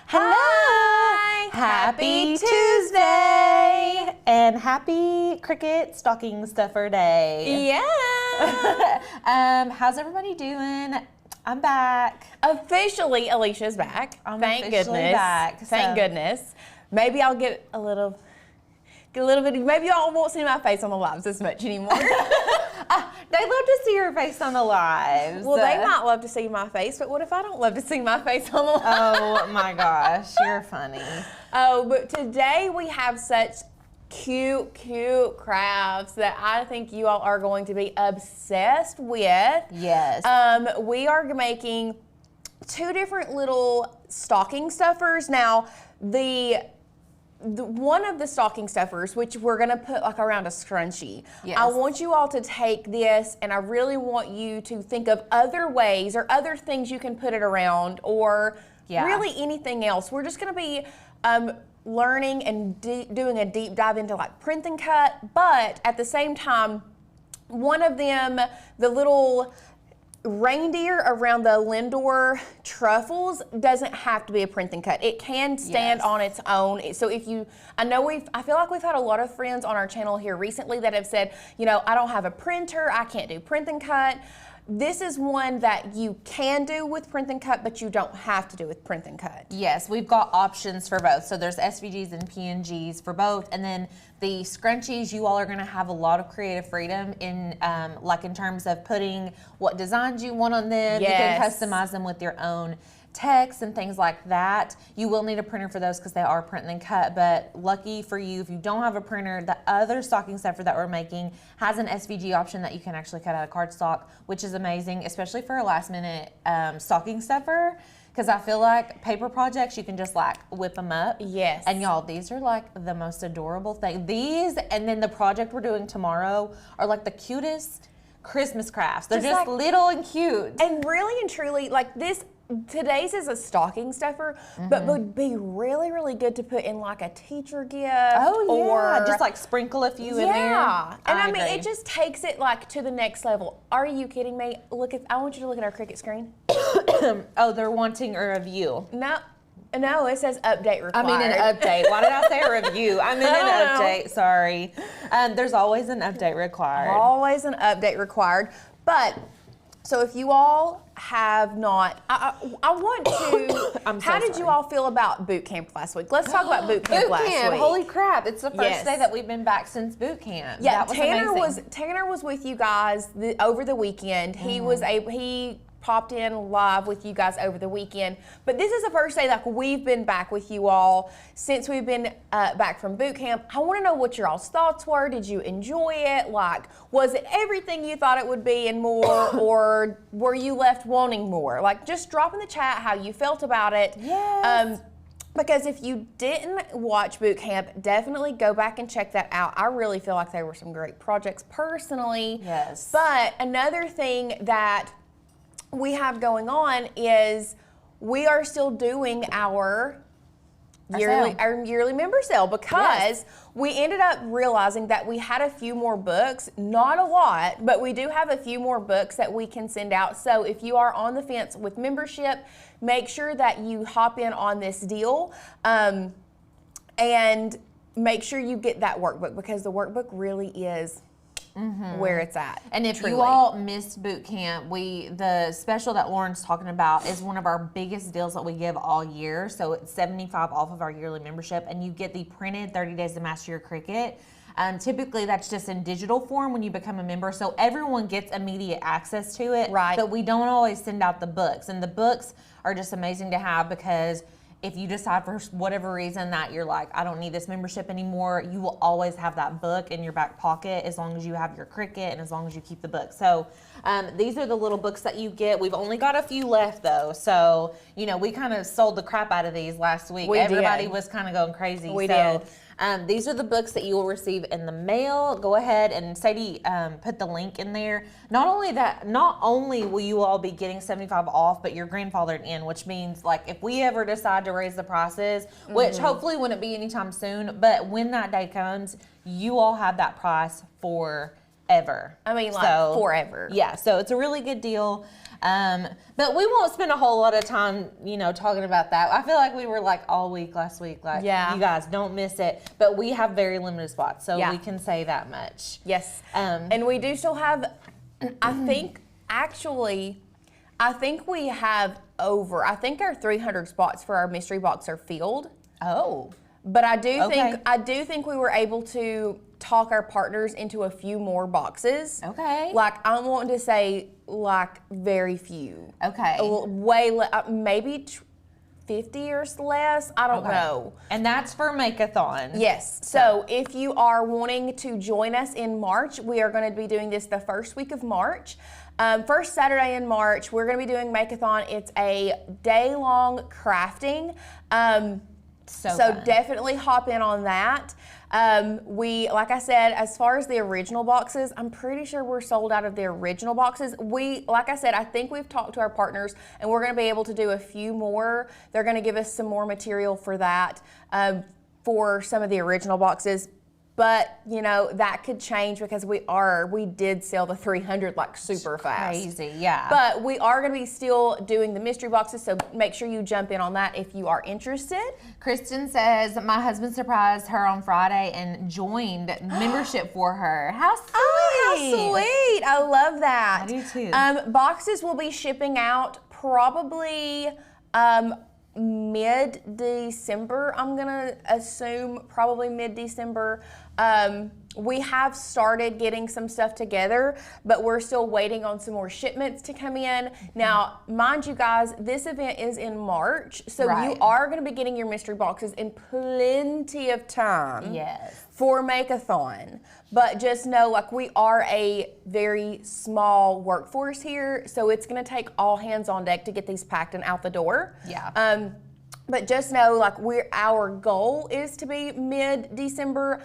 Hello! Hi! Happy Tuesday! And happy Cricut stocking stuffer day. Yeah! How's everybody doing? I'm back. Officially, Alicia's back. Thank officially goodness. back, Thank so- goodness. Maybe I'll get a little bit, maybe y'all won't see my face on the lives as much anymore. They love to see your face on the lives. Well, they might love to see my face, but what if I don't love to see my face on the lives? Oh my gosh, you're funny. Oh, but today we have such cute crafts that I think you all are going to be obsessed with. Yes. We are making two different little stocking stuffers. Now, the one of the stocking stuffers, which we're gonna put like around a scrunchie. Yes. I want you all to take this, and I really want you to think of other ways or other things you can put it around, or really anything else. We're just gonna be learning and doing a deep dive into like print and cut, but at the same time, one of them, the little reindeer around the Lindor truffles, doesn't have to be a print and cut. It can stand on its own. So if you, I feel like we've had a lot of friends on our channel here recently that have said, you know, I don't have a printer, I can't do print and cut. This is one that you can do with print and cut, but you don't have to do with print and cut. Yes, we've got options for both. So there's SVGs and PNGs for both. And then the scrunchies, you all are gonna have a lot of creative freedom in like in terms of putting what designs you want on them. You can customize them with your own text and things like that. You will need a printer for those because they are print and cut, but lucky for you, if you don't have a printer, the other stocking stuffer that we're making has an SVG option that you can actually cut out of cardstock, which is amazing, especially for a last minute stocking stuffer, because I feel like paper projects, you can just like whip them up. Yes. And y'all, these are like the most adorable thing. These, and then the project we're doing tomorrow are like the cutest Christmas crafts. They're just like, little and cute. And really and truly, like this, today's is a stocking stuffer, but would be really, really good to put in like a teacher gift. Oh yeah, or just like sprinkle a few in there. Yeah, and I mean, agree. it just takes it like to the next level. Are you kidding me? I want you to look at our Cricut screen. Oh, they're wanting a review. No, it says update required. I mean an update. Why did I say a review? I meant an update, sorry. There's always an update required. Always an update required. But, so if you all have not, I want to, how did you all feel about boot camp last week? Let's talk about boot camp last week. Holy crap, it's the first day that we've been back since boot camp. Yeah, that was amazing. Tanner was with you guys over the weekend. He popped in live with you guys over the weekend. But this is the first day that we've been back with you all since we've been back from boot camp. I want to know what your all's thoughts were. Did you enjoy it? Like, was it everything you thought it would be and more, or were you left wanting more? Like, just drop in the chat how you felt about it. Yes. Because if you didn't watch boot camp, definitely go back and check that out. I really feel like there were some great projects personally. Yes. But another thing that we have going on is we are still doing our yearly member sale, because we ended up realizing that we had a few more books, not a lot, but we do have a few more books that we can send out. So if you are on the fence with membership, make sure that you hop in on this deal and make sure you get that workbook, because the workbook really is where it's at. And if you all missed boot camp, the special that Lauren's talking about is one of our biggest deals that we give all year. So it's 75 off of our yearly membership, and you get the printed 30 Days to Master Your Cricut. Typically that's just in digital form when you become a member, so everyone gets immediate access to it. Right. But we don't always send out the books, and the books are just amazing to have, because if you decide for whatever reason that you're like, I don't need this membership anymore, you will always have that book in your back pocket as long as you have your Cricut and as long as you keep the book. So these are the little books that you get. We've only got a few left though. So, you know, we kind of sold the crap out of these last week. Everybody was kind of going crazy. We did. These are the books that you will receive in the mail. Go ahead and Sadie put the link in there. Not only will you all be getting 75 off, but you're grandfathered in, which means like if we ever decide to raise the prices, which hopefully wouldn't be anytime soon, but when that day comes, you all have that price forever. I mean, like forever. Yeah, so it's a really good deal. But we won't spend a whole lot of time, talking about that. I feel like we were like all week last week, like, you guys don't miss it. But we have very limited spots, so we can say that much. Yes. And we do still have, I think we have I think our 300 spots for our mystery box are filled. Oh. But I do think we were able to talk our partners into a few more boxes. Okay. Like, I'm wanting to say, like, very few. Okay. Maybe 50 or less. I don't know. And that's for Make-a-thon. Yes. So if you are wanting to join us in March, we are going to be doing this the first week of March. First Saturday in March, we're going to be doing Make-a-thon. It's a day-long crafting. So definitely hop in on that. Like I said, as far as the original boxes, I'm pretty sure we're sold out of the original boxes. Like I said, I think we've talked to our partners and we're going to be able to do a few more. They're going to give us some more material for that, for some of the original boxes. But, that could change because we did sell the 300 like super fast. Crazy, yeah. But we are going to be still doing the mystery boxes, so make sure you jump in on that if you are interested. Kristen says, my husband surprised her on Friday and joined membership for her. How sweet. Oh, how sweet. I love that. I do too. Boxes will be shipping out probably mid-December. I'm going to assume probably mid-December. We have started getting some stuff together, but we're still waiting on some more shipments to come in. Now, mind you guys, this event is in March, so you are going to be getting your mystery boxes in plenty of time. Yes. For Make-a-thon. But just know, like, we are a very small workforce here, so it's going to take all hands on deck to get these packed and out the door. Yeah. But just know, like, our goal is to be mid-December.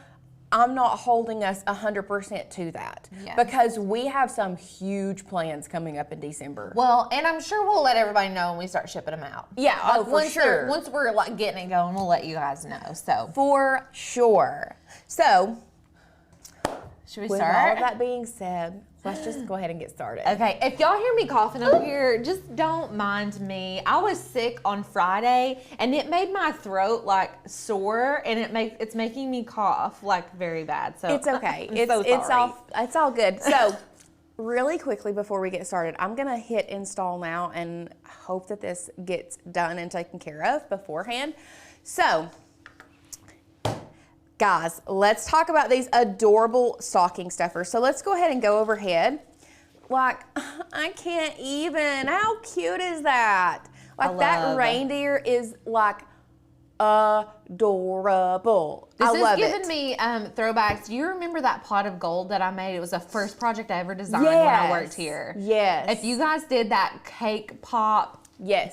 I'm not holding us 100% to that because we have some huge plans coming up in December. Well, and I'm sure we'll let everybody know when we start shipping them out. Yeah, for sure. Once we're like getting it going, we'll let you guys know. So for sure. So, should we with start? all of that being said, let's just go ahead and get started. Okay, if y'all hear me coughing over here, just don't mind me. I was sick on Friday, and it made my throat like sore, and it's making me cough like very bad. So it's okay. It's all good. So, really quickly before we get started, I'm gonna hit install now and hope that this gets done and taken care of beforehand. So, guys, let's talk about these adorable stocking stuffers. So let's go ahead and go overhead. Like, I can't even. How cute is that? Like, that reindeer is like adorable. This is giving me throwbacks. Do you remember that pot of gold that I made? It was the first project I ever designed when I worked here. Yes. If you guys did that cake pop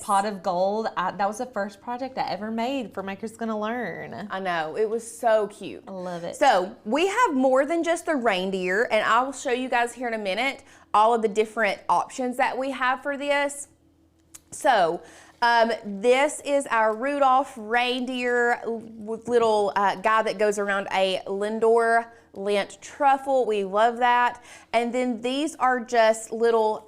pot of gold, that was the first project I ever made for Makers Gonna Learn. I know. It was so cute. I love it. So we have more than just the reindeer, and I will show you guys here in a minute all of the different options that we have for this. So this is our Rudolph reindeer with little guy that goes around a Lindor lint truffle. We love that. And then these are just little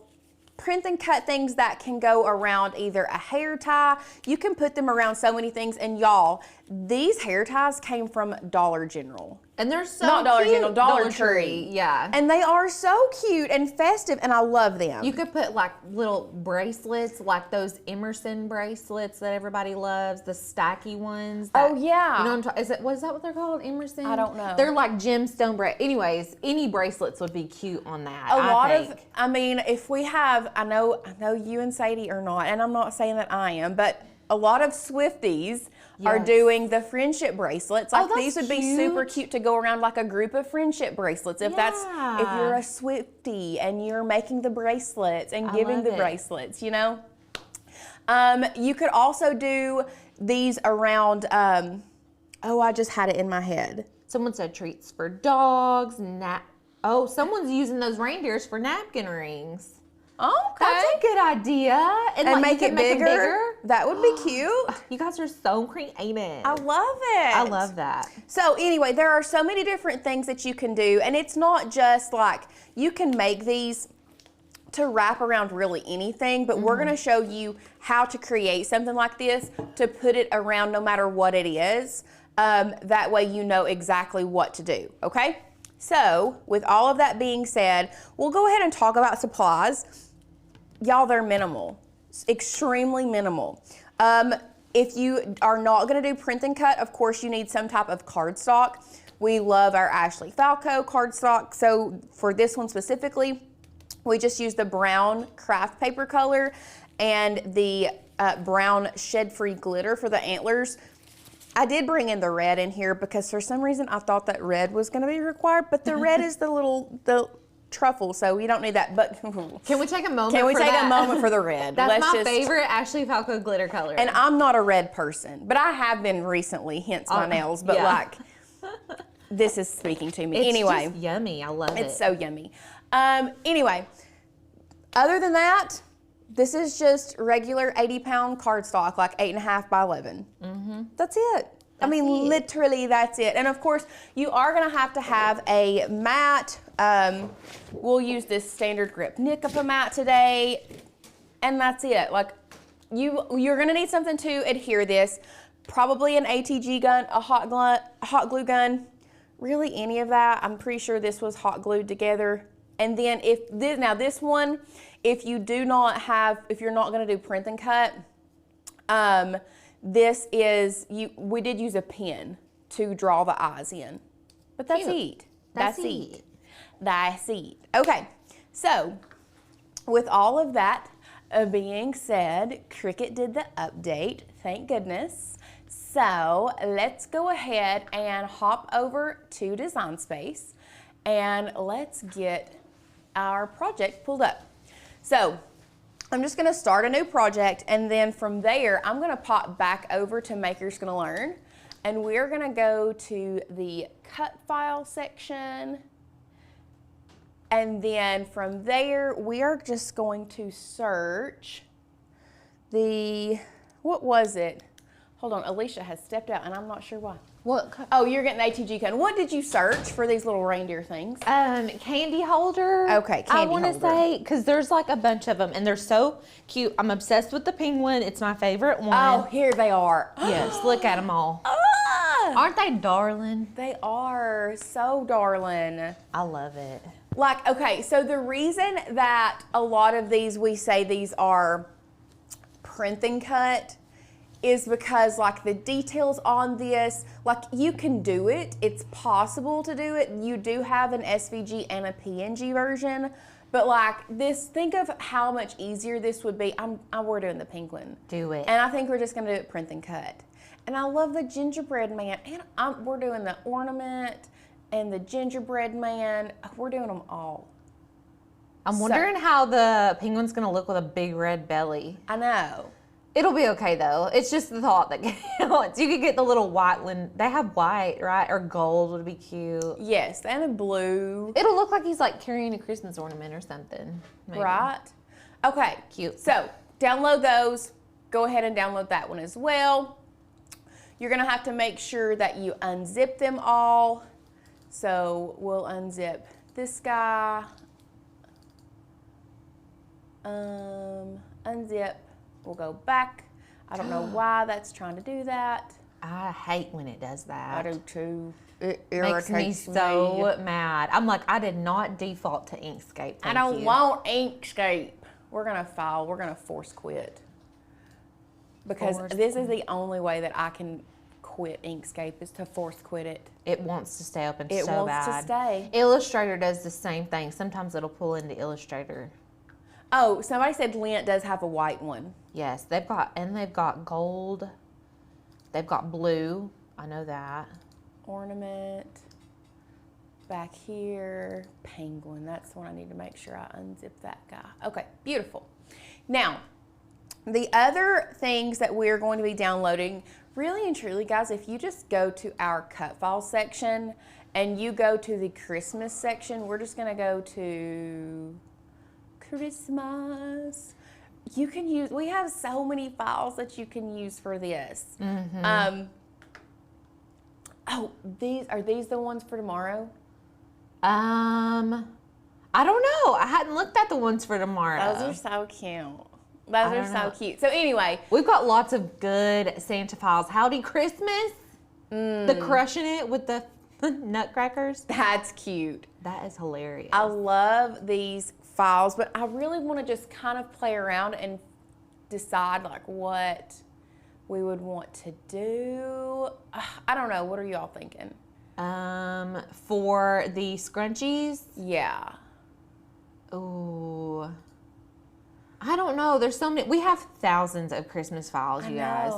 print and cut things that can go around either a hair tie. You can put them around so many things. And y'all, these hair ties came from Dollar General. And they're so Not Dollar cute. General, Dollar Tree. Yeah. And they are so cute and festive, and I love them. You could put like little bracelets, like those Emerson bracelets that everybody loves, the stacky ones. Oh yeah. You know what I'm talking? Is that what they're called? Emerson? I don't know. They're like gemstone Anyways, any bracelets would be cute on that. I mean, if we have, I know you and Sadie are not, and I'm not saying that I am, but a lot of Swifties are doing the friendship bracelets. Like these would be super cute to go around like a group of friendship bracelets. If if you're a Swiftie and you're making the bracelets and giving the bracelets, you know. You could also do these around, I just had it in my head. Someone said treats for dogs, someone's using those reindeers for napkin rings. Okay. That's a good idea. And like, make it bigger. That would be cute. You guys are so creative. I love it. I love that. So anyway, there are so many different things that you can do. And it's not just like, you can make these to wrap around really anything, but we're gonna show you how to create something like this to put it around no matter what it is. That way you know exactly what to do, okay? So with all of that being said, we'll go ahead and talk about supplies. Y'all, they're minimal, extremely minimal. If you are not gonna do print and cut, of course you need some type of cardstock. We love our Ashley Falco cardstock, so for this one specifically, we just use the brown craft paper color and the brown shed-free glitter for the antlers. I did bring in the red in here because for some reason I thought that red was gonna be required, but the red is the truffle, so we don't need that. But can we take a moment? Can we take a moment for the red? That's my favorite Ashley Falco glitter color. And I'm not a red person, but I have been recently, hence my nails. But like, this is speaking to me. Anyway, just yummy. I love it. It's so yummy. Anyway, other than that, this is just regular 80-pound cardstock, like 8.5 by 11. That's it. I mean, literally, that's it. And of course, you are gonna have a mat. We'll use this standard grip Nicapa mat today, and that's it. Like, you're gonna need something to adhere this. Probably an ATG gun, a hot glue gun. Really, any of that. I'm pretty sure this was hot glued together. And then this one, if you're not gonna do print and cut, we did use a pen to draw the eyes in. But that's it. That's it. Okay, so with all of that being said, Cricut did the update, thank goodness. So let's go ahead and hop over to Design Space and let's get our project pulled up. So I'm just gonna start a new project, and then from there, I'm gonna pop back over to Maker's Gonna Learn, and we're gonna go to the cut file section. And then from there, we are just going to search what was it? Hold on, Alicia has stepped out and I'm not sure why. What? Oh, you're getting ATG cone. What did you search for these little reindeer things? Candy holder. Okay, candy holder. I want to say, because there's like a bunch of them and they're so cute. I'm obsessed with the penguin. It's my favorite one. Oh, here they are. Yes, look at them all. Aren't they darling? They are so darling. I love it. Like, okay, so the reason that a lot of these, we say these are print and cut, is because like the details on this, like you can do it, it's possible to do it. You do have an SVG and a PNG version, but like this, think of how much easier this would be. We're doing the penguin. Do it. And I think we're just gonna do it print and cut. And I love the gingerbread man, and we're doing the ornament and the gingerbread man. We're doing them all. I'm wondering how the penguin's gonna look with a big red belly. I know. It'll be okay though. It's just the thought that counts. You could get the little white one. They have white, right? Or gold would be cute. Yes, and a blue. It'll look like he's like carrying a Christmas ornament or something. Maybe. Right? Okay. Cute. So download those. Go ahead and download that one as well. You're gonna have to make sure that you unzip them all. So we'll unzip this guy. Unzip. We'll go back. I don't know why that's trying to do that. I hate when it does that. I do too. It Makes me so mad. I'm like, I did not default to Inkscape. I don't want Inkscape. We're gonna force quit. Because this is the only way that I can quit Inkscape is to force quit it. It wants to stay open so bad. It wants to stay. Illustrator does the same thing. Sometimes it'll pull into Illustrator. Oh, somebody said Lint does have a white one. Yes, they've got gold. They've got blue. I know that. Ornament. Back here, penguin. That's the one I need to make sure I unzip that guy. Okay, beautiful. Now, the other things that we're going to be downloading, really and truly, guys, if you just go to our cut file section and you go to the Christmas section, we're just gonna go to Christmas. You can use, we have so many files that you can use for this. Oh, are these the ones for tomorrow? I I don't know. I hadn't looked at the ones for tomorrow. Those are so cute. Those are so cute. So anyway. We've got lots of good Santa files. Howdy Christmas. The crushing it with the nutcrackers. That's cute. That is hilarious. I love these files, but I really want to just kind of play around and decide like what we would want to do. I don't know. What are y'all thinking? For the scrunchies? Yeah. Ooh. I don't know. There's so many. We have thousands of Christmas files, you guys.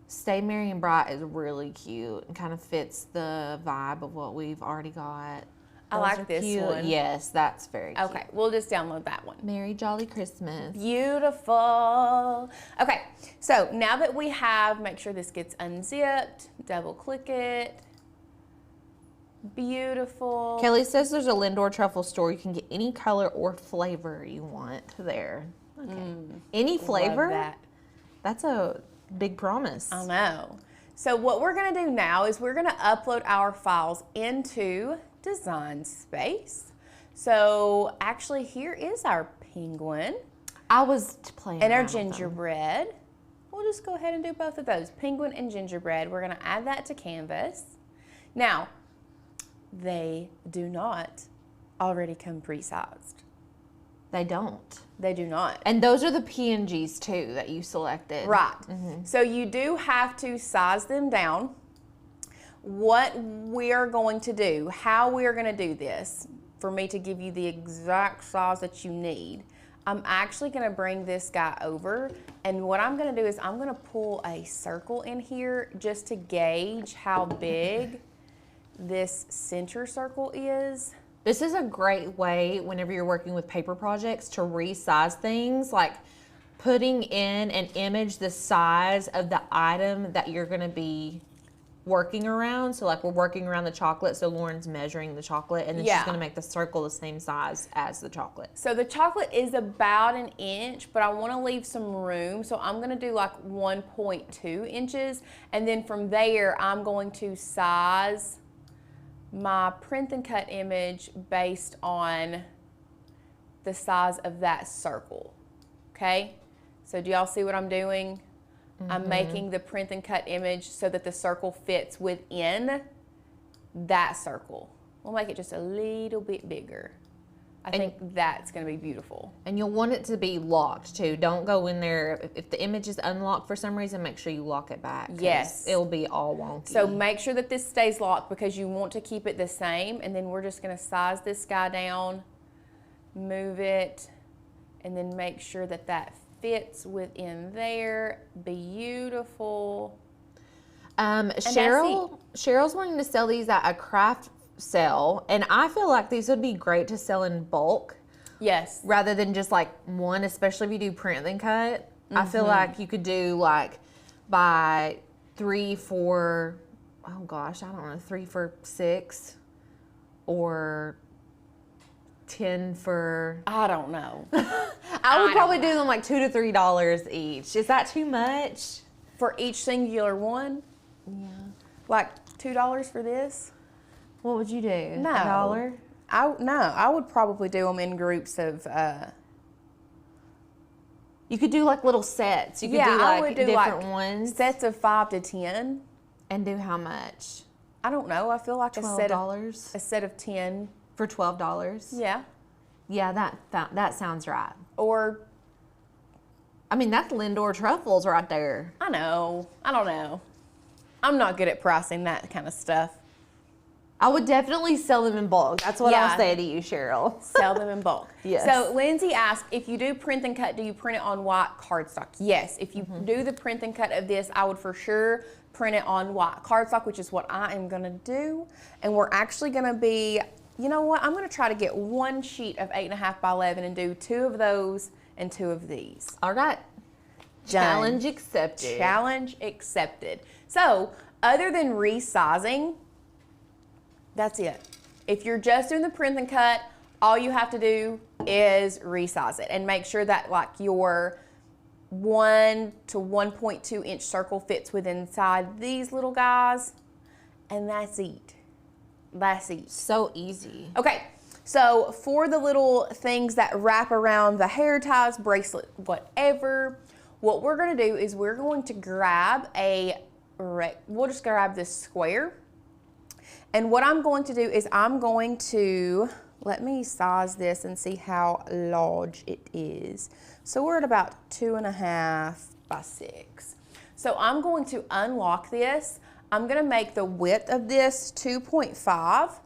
Stay Merry and Bright is really cute and kind of fits the vibe of what we've already got. I like this one. Yes, that's very cute. Okay, we'll just download that one. Merry Jolly Christmas. Beautiful. Okay, so now that we have, make sure this gets unzipped, double click it. Beautiful. Kelly says there's a Lindor truffle store. You can get any color or flavor you want there. Okay. Any flavor? Love that. That's a big promise. I know. So what we're going to do now is we're going to upload our files into Design Space. So actually here is our penguin. I was playing and our gingerbread. We'll just go ahead and do both of those, penguin and gingerbread. We're going to add that to Canvas. Now, they do not already come pre-sized. They don't. They do not. And those are the PNGs too that you selected. Right. So you do have to size them down. What we're going to do, how we're going to do this, for me to give you the exact size that you need, I'm actually going to bring this guy over, and what I'm going to do is I'm going to pull a circle in here just to gauge how big this center circle is. This is a great way whenever you're working with paper projects to resize things, like putting in an image the size of the item that you're going to be working around. So like we're working around the chocolate, so Lauren's measuring the chocolate, and then she's going to make the circle the same size as the chocolate. So the chocolate is about 1 inch, but I want to leave some room, so I'm going to do like 1.2 inches, and then from there I'm going to size my print and cut image based on the size of that circle. Okay, so do y'all see what I'm doing? I'm making the print and cut image so that the circle fits within that circle. We'll make it just a little bit bigger. I think that's going to be beautiful. And you'll want it to be locked too. Don't go in there. If the image is unlocked for some reason, make sure you lock it back. Yes. It'll be all wonky. So make sure that this stays locked because you want to keep it the same. And then we're just going to size this guy down, move it, and then make sure that that fits within there. Beautiful. Cheryl's wanting to sell these at a craft sale, and I feel like these would be great to sell in bulk. Yes. Rather than just like one, especially if you do print and cut. I feel like you could do like by 3 for, oh gosh, I don't know, 3 for $6 or 10 for, I don't know. I would probably do them like $2 to $3 each. Is that too much? For each singular one? Yeah. Like $2 for this? What would you do? No. $1? I would probably do them in groups of, you could do like little sets. You could do like different ones. Sets of 5 to 10. And do how much? I don't know. I feel like $12? a set of 10. For $12? Yeah. Yeah, that sounds right. Or, I mean, that's Lindor truffles right there. I know. I don't know. I'm not good at pricing that kind of stuff. I would definitely sell them in bulk. That's what I'll say to you, Cheryl. Sell them in bulk. Yes. So Lindsay asked, if you do print and cut, do you print it on white cardstock? Yes. If you do the print and cut of this, I would for sure print it on white cardstock, which is what I am going to do. And we're actually going to be, you know what? I'm going to try to get 1 sheet of 8.5 by 11 and do 2 of those and 2 of these. All right. Challenge accepted. Challenge accepted. So other than resizing, that's it. If you're just doing the print and cut, all you have to do is resize it and make sure that like your 1 to 1.2 inch circle fits within inside these little guys, and that's it. That's it. So easy. Okay, So for the little things that wrap around the hair ties, bracelet, whatever, what we're gonna do is we're going to grab we'll just grab this square. And what I'm going to do is I'm going to, let me size this and see how large it is. So we're at about 2.5 by 6. So I'm going to unlock this. I'm gonna make the width of this 2.5,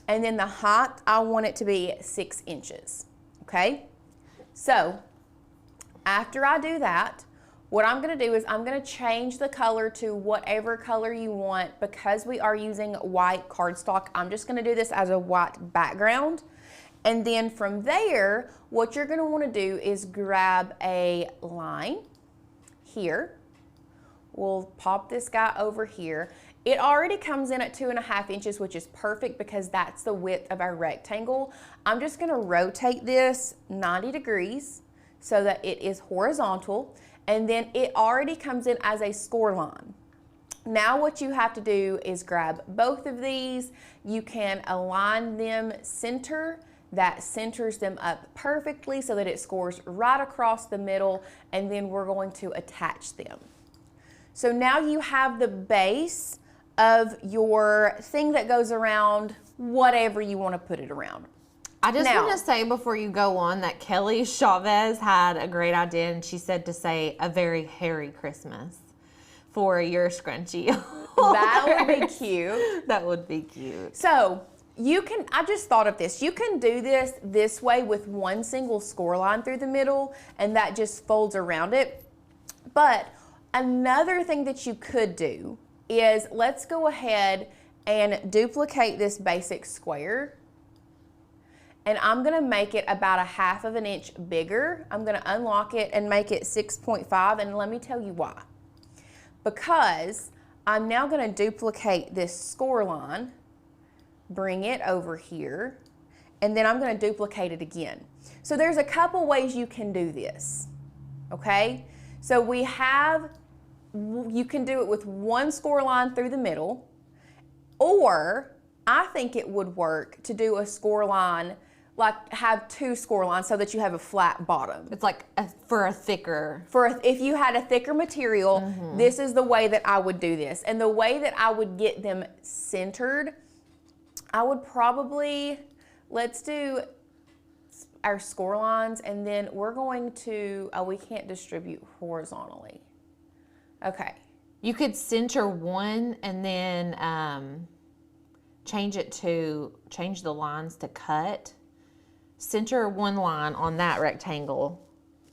and then the height, I want it to be 6 inches, okay? So after I do that, what I'm gonna do is I'm gonna change the color to whatever color you want. Because we are using white cardstock, I'm just gonna do this as a white background. And then from there, what you're gonna wanna do is grab a line here. We'll pop this guy over here. It already comes in at 2.5 inches, which is perfect because that's the width of our rectangle. I'm just gonna rotate this 90 degrees so that it is horizontal, and then it already comes in as a score line. Now what you have to do is grab both of these. You can align them center. That centers them up perfectly so that it scores right across the middle, and then we're going to attach them. So now you have the base of your thing that goes around whatever you want to put it around. I just want to say before you go on that Kelly Chavez had a great idea, and she said to say a very hairy Christmas for your scrunchie. That would be cute. That would be cute. So you can, I just thought of this. You can do this way with one single score line through the middle, and that just folds around it. But another thing that you could do is, let's go ahead and duplicate this basic square. And I'm gonna make it about 1/2 inch bigger. I'm gonna unlock it and make it 6.5, and let me tell you why. Because I'm now gonna duplicate this score line, bring it over here, and then I'm gonna duplicate it again. So there's a couple ways you can do this, okay? So you can do it with one score line through the middle, or I think it would work to do a score line, like have 2 score lines so that you have a flat bottom. It's like for a thicker. If you had a thicker material, this is the way that I would do this. And the way that I would get them centered, I would probably, let's do our score lines, and then we're going to, we can't distribute horizontally. Okay. You could center one and then change the lines to cut. Center one line on that rectangle,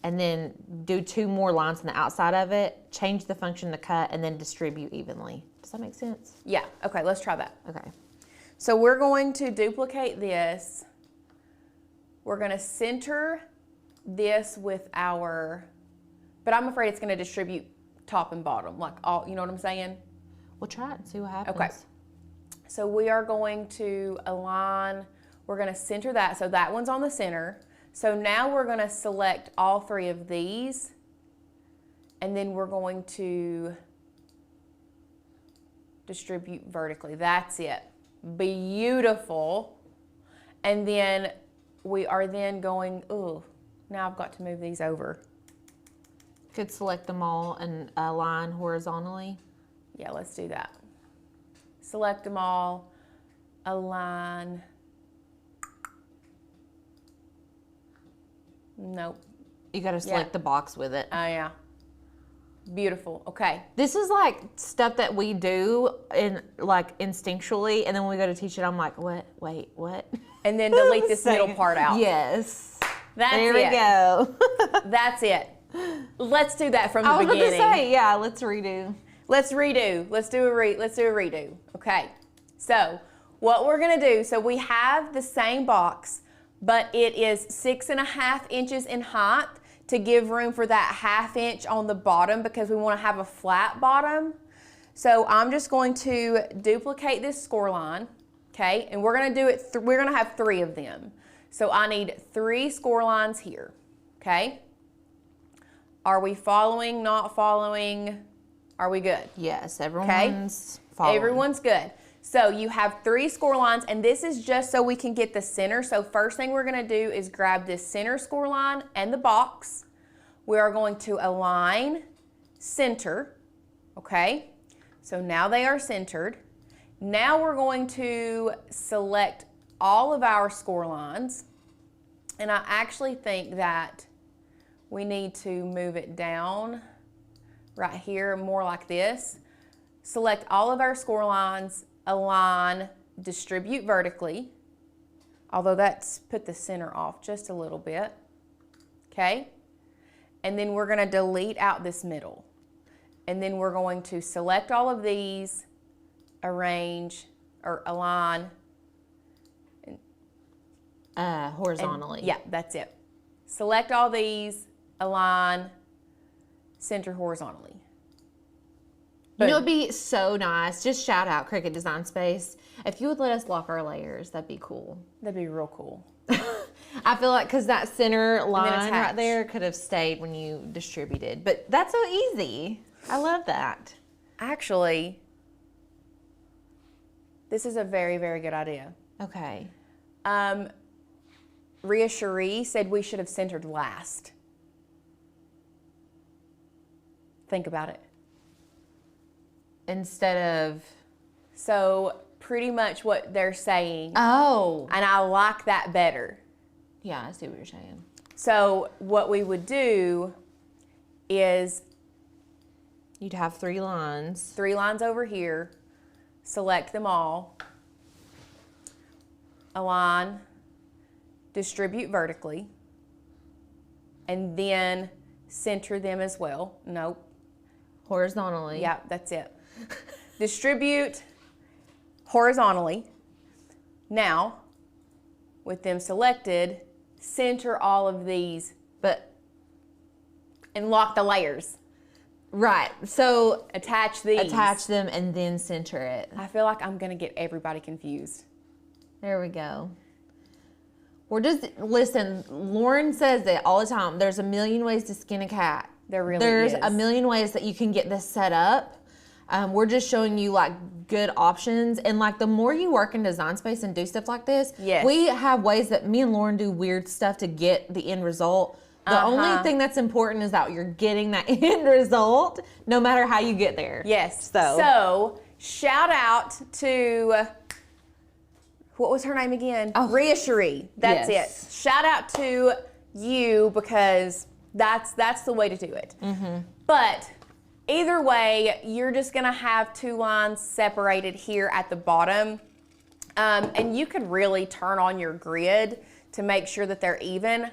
and then do 2 more lines on the outside of it, change the function to cut, and then distribute evenly. Does that make sense? Yeah, okay, let's try that. Okay. So we're going to duplicate this. We're gonna center this with but I'm afraid it's gonna distribute top and bottom, like all, you know what I'm saying? We'll try it and see what happens. Okay. So we are going to align, we're gonna center that, so that one's on the center. So now we're gonna select all 3 of these, and then we're going to distribute vertically. That's it. Beautiful. And then we are then going, now I've got to move these over. Could select them all and align horizontally. Yeah, let's do that. Select them all, align. Nope. You got to select the box with it. Oh, yeah. Beautiful. Okay. This is like stuff that we do instinctually, and then when we go to teach it, I'm like, what? Wait, what? And then delete this middle part out. Yes. There we go. That's it. Let's do that from the beginning. I was going to say, yeah, let's redo. Let's redo. Let's do a redo. Okay. So what we're gonna do, so we have the same box, but it is 6.5 inches in height to give room for that 1/2 inch on the bottom because we want to have a flat bottom. So I'm just going to duplicate this score line, okay? And we're gonna do it. We're gonna have 3 of them. So I need 3 score lines here, okay? Are we following? Not following? Are we good? Yes, everyone's following. Everyone's good. So you have 3 score lines, and this is just so we can get the center. So first thing we're gonna do is grab this center score line and the box. We are going to align, center, okay? So now they are centered. Now we're going to select all of our score lines, and I actually think that we need to move it down right here, more like this. Select all of our score lines, align, distribute vertically, although that's put the center off just a little bit, okay? And then we're gonna delete out this middle. And then we're going to select all of these, arrange, or align. Horizontally. Yeah, that's it. Select all these, align, center horizontally. You know, it'd be so nice. Just shout out Cricut Design Space. If you would let us lock our layers, that'd be cool. That'd be real cool. I feel like because that center line attach. right there could have stayed when you distributed. But that's so easy. I love that. Actually, this is a very, very good idea. Okay. Rhea Cherie said we should have centered last. Think about it. Instead of... So pretty much what they're saying. Oh. And I like that better. Yeah, I see what you're saying. So what we would do is... You'd have 3 lines. 3 lines over here. Select them all. Align. Distribute vertically. And then center them as well. Nope. Horizontally. Yeah, that's it. Distribute horizontally. Now, with them selected, center all of these, But, and lock the layers. right. So, Attach these. attach them and then center it. I feel like I'm going to get everybody confused. There we go. We're just, listen, Lauren says it all the time. There's a million ways to skin a cat. There really There's is. a million ways that you can get this set up. We're just showing you like good options. And like the more you work in Design Space and do stuff like this, Yes. we have ways that me and Lauren do weird stuff to get the end result. The only thing that's important is that you're getting that end result no matter how you get there. Yes. So, So shout out to, what was her name again? Oh. Rhea Cherie. That's Yes. it. Shout out to you because that's the way to do it. But either way, you're just gonna have 2 lines separated here at the bottom. And you could really turn on your grid to make sure that they're even.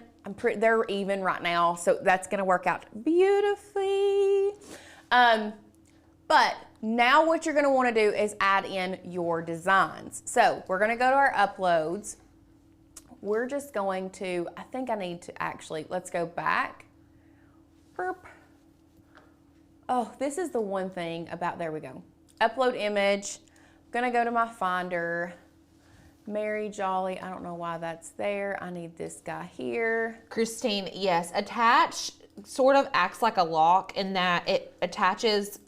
They're even right now, so that's gonna work out beautifully. But now what you're gonna wanna do is add in your designs. So we're gonna go to our uploads. We're just going to, I think I need to actually, let's go back. Burp. Oh, this is the one thing about, there we go. Upload image. I'm gonna go to my Finder. Mary Jolly, I don't know why that's there. I need this guy here. Christine, yes, attach sort of acts like a lock in that it attaches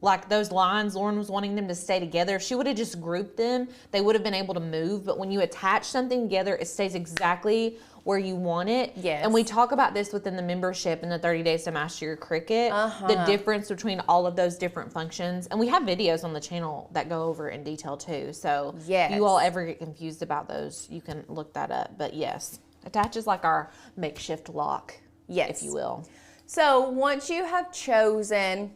like those lines. Lauren was wanting them to stay together. If she would have just grouped them, they would have been able to move. But when you attach something together, it stays exactly where you want it. Yes. And we talk about this within the membership in the 30 Days to Master Your Cricut, the difference between all of those different functions. And we have videos on the channel that go over in detail too. So Yes. if you all ever get confused about those, you can look that up. But yes, attach is like our makeshift lock, Yes. if you will. So once you have chosen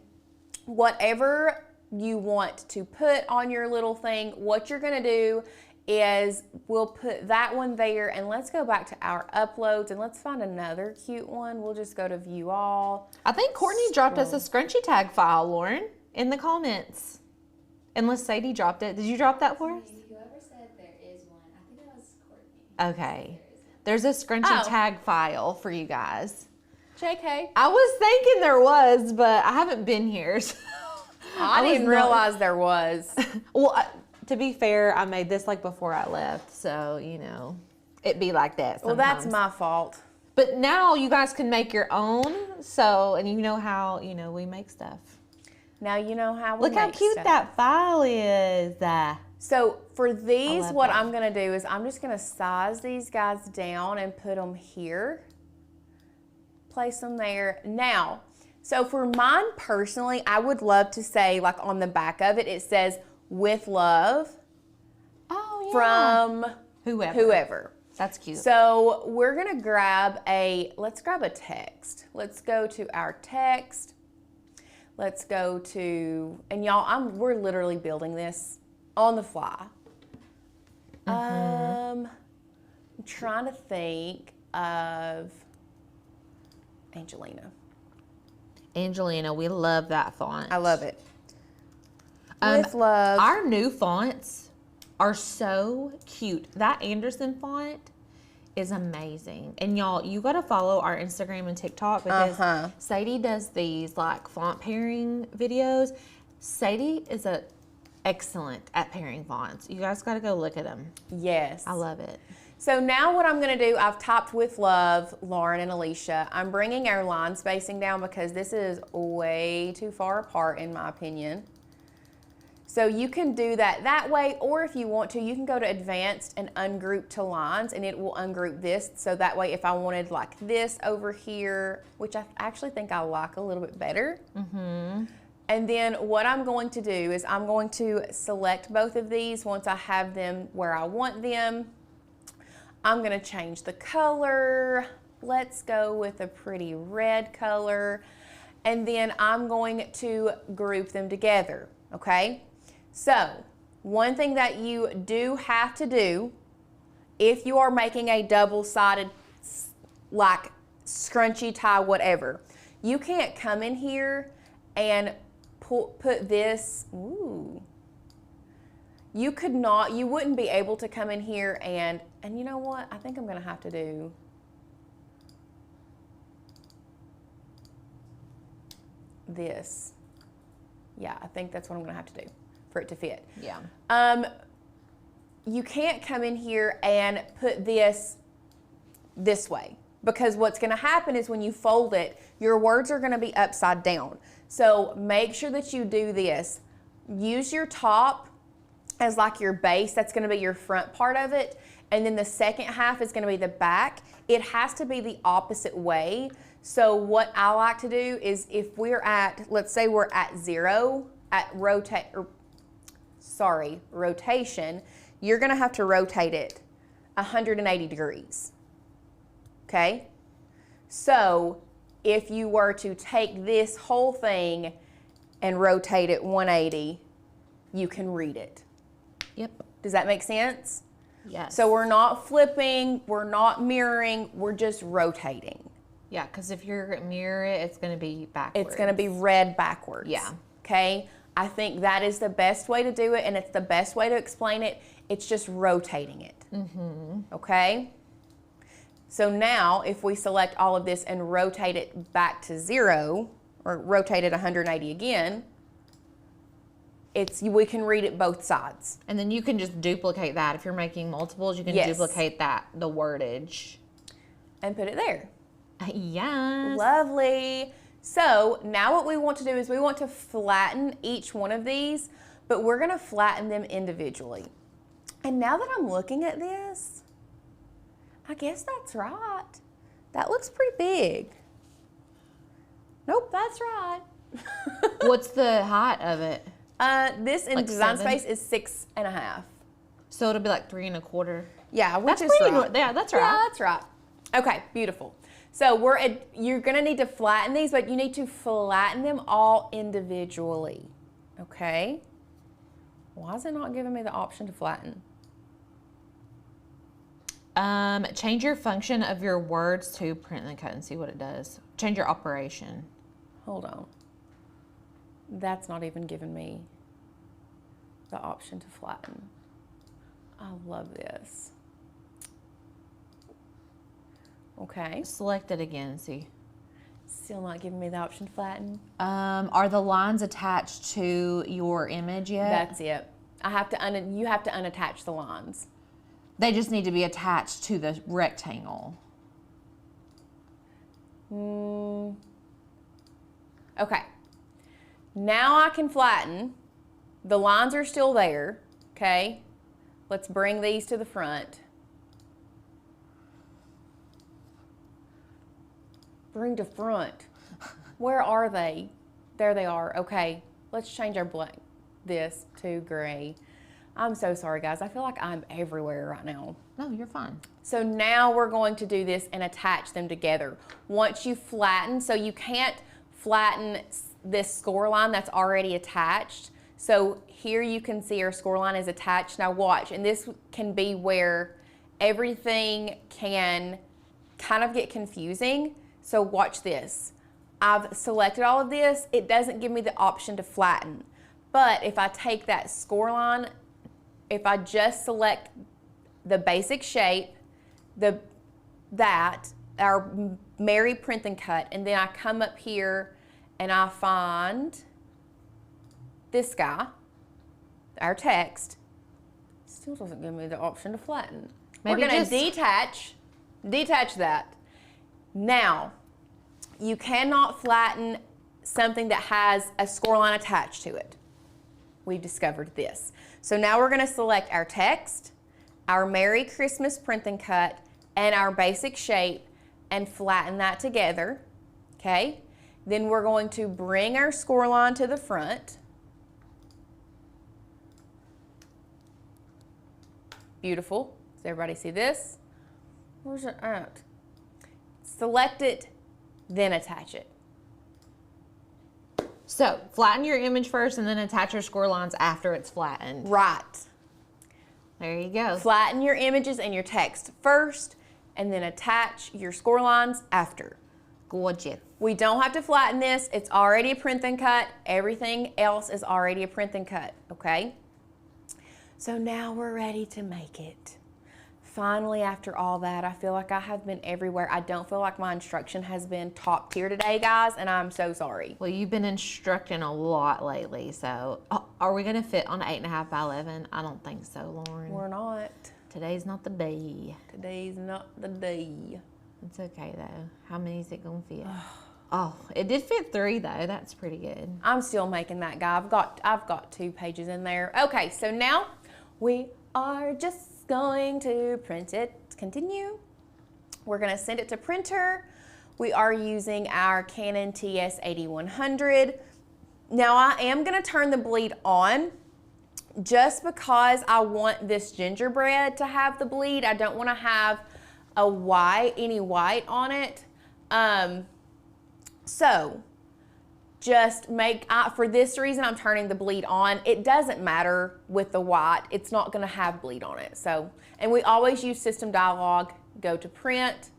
whatever you want to put on your little thing, what you're gonna do is we'll put that one there, and let's go back to our uploads and let's find another cute one. We'll just go to view all. I think Courtney dropped us a scrunchy tag file, Lauren, in the comments. Unless Sadie dropped it. Did you drop that for us? Whoever said there is one, I think that was Courtney. Okay. There's a scrunchy Oh. tag file for you guys. JK. I was thinking there was, but I haven't been here. So I was didn't not- realize there was. Well, to be fair, I made this like before I left, so you know, it'd be like that Well, sometimes. that's my fault. But now you guys can make your own, so, and you know how, we make stuff. Now you know how we Look how make cute stuff. that file is. So for these, love what that. I'm gonna do is I'm just gonna size these guys down and put them here. Place them there. Now, so for mine personally, I would love to say, like on the back of it, it says with love Oh, yeah. from whoever. That's cute. So we're gonna let's grab a text. Let's go to our text. Let's go to, and y'all, we're literally building this on the fly. I'm trying to think of Angelina. Angelina, we love that font. I love it. With love. Our new fonts are so cute. That Anderson font is amazing. And y'all, you got to follow our Instagram and TikTok because Sadie does these like font pairing videos. Sadie is excellent at pairing fonts. You guys got to go look at them. Yes. I love it. So now what I'm going to do, I've topped with love, Lauren and Alicia. I'm bringing our line spacing down because this is way too far apart in my opinion. So you can do that way, or if you want to, you can go to advanced and ungroup to lines and it will ungroup this. So that way if I wanted like this over here, which I actually think I like a little bit better. And then what I'm going to do is I'm going to select both of these once I have them where I want them. I'm gonna change the color. Let's go with a pretty red color. And then I'm going to group them together, okay? So, one thing that you do have to do, if you are making a double-sided, like scrunchy tie, whatever, you can't come in here and put this, ooh. You wouldn't be able to come in here and you know what? I think I'm gonna have to do this. Yeah, I think that's what I'm gonna have to do for it to fit. Yeah. You can't come in here and put this way because what's gonna happen is when you fold it, your words are gonna be upside down. So make sure that you do this. Use your top as like your base, that's gonna be your front part of it, and then the second half is gonna be the back. It has to be the opposite way. So what I like to do is if we're at, let's say we're at 0, at rotation, you're gonna have to rotate it 180 degrees, okay? So if you were to take this whole thing and rotate it 180, you can read it. Yep. Does that make sense? Yes. So we're not flipping, we're not mirroring, we're just rotating. Yeah, because if you're mirror it, it's going to be backwards. It's going to be read backwards. Yeah. Okay? I think that is the best way to do it, and it's the best way to explain it. It's just rotating it. Okay? So now, if we select all of this and rotate it back to 0, or rotate it 180 again, we can read it both sides. And then you can just duplicate that. If you're making multiples, you can duplicate that, the wordage. And put it there. Yes. Lovely. So now what we want to do is we want to flatten each one of these, but we're going to flatten them individually. And now that I'm looking at this, I guess that's right. That looks pretty big. Nope, that's right. What's the height of it? This in Like Design 7? Space is 6.5. So it'll be like 3 1/4. Yeah, which That's is pretty right. Yeah, that's right. Yeah, that's right. Okay, beautiful. So you're gonna need to flatten these, but you need to flatten them all individually. Okay. Why is it not giving me the option to flatten? Change your function of your words to print and cut and see what it does. Change your operation. Hold on. That's not even giving me the option to flatten. I love this. Okay. Select it again and see. Still not giving me the option to flatten. Are the lines attached to your image yet? That's it. You have to unattach the lines. They just need to be attached to the rectangle. Okay. Now I can flatten. The lines are still there. Okay, let's bring these to the front. Bring to front. Where are they? There they are. Okay, let's change our black, this to gray. I'm so sorry, guys. I feel like I'm everywhere right now. No, you're fine. So now we're going to do this and attach them together. Once you flatten, so you can't flatten this score line that's already attached. So here you can see our score line is attached. Now watch, and this can be where everything can kind of get confusing. So watch this. I've selected all of this. It doesn't give me the option to flatten. But if I take that score line, if I just select the basic shape, our Mary Print and Cut, and then I come up here and I find this guy, our text, still doesn't give me the option to flatten. Maybe we're gonna detach that. Now, you cannot flatten something that has a score line attached to it. We've discovered this. So now we're gonna select our text, our Merry Christmas Print and Cut, and our basic shape and flatten that together, okay? Then we're going to bring our score line to the front. Beautiful. Does everybody see this? Where's it at? Select it, then attach it. So flatten your image first and then attach your score lines after it's flattened. Right. There you go. Flatten your images and your text first, and then attach your score lines after. Gorgeous. We don't have to flatten this. It's already a print and cut. Everything else is already a print and cut, okay? So now we're ready to make it. Finally, after all that, I feel like I have been everywhere. I don't feel like my instruction has been top tier today, guys, and I'm so sorry. Well, you've been instructing a lot lately, so are we gonna fit on 8.5 by 11? I don't think so, Lauren. We're not. Today's not the day. Today's not the day. It's okay though. How many is it gonna fit? Oh, it did fit 3 though. That's pretty good. I'm still making that guy. I've got 2 pages in there. Okay, so now we are just going to print it. Continue. We're going to send it to printer. We are using our Canon TS8100. Now I am going to turn the bleed on just because I want this gingerbread to have the bleed. I don't want to have any white on it. So just for this reason, I'm turning the bleed on. It doesn't matter with the white. It's not gonna have bleed on it. So, and we always use system dialog, go to print,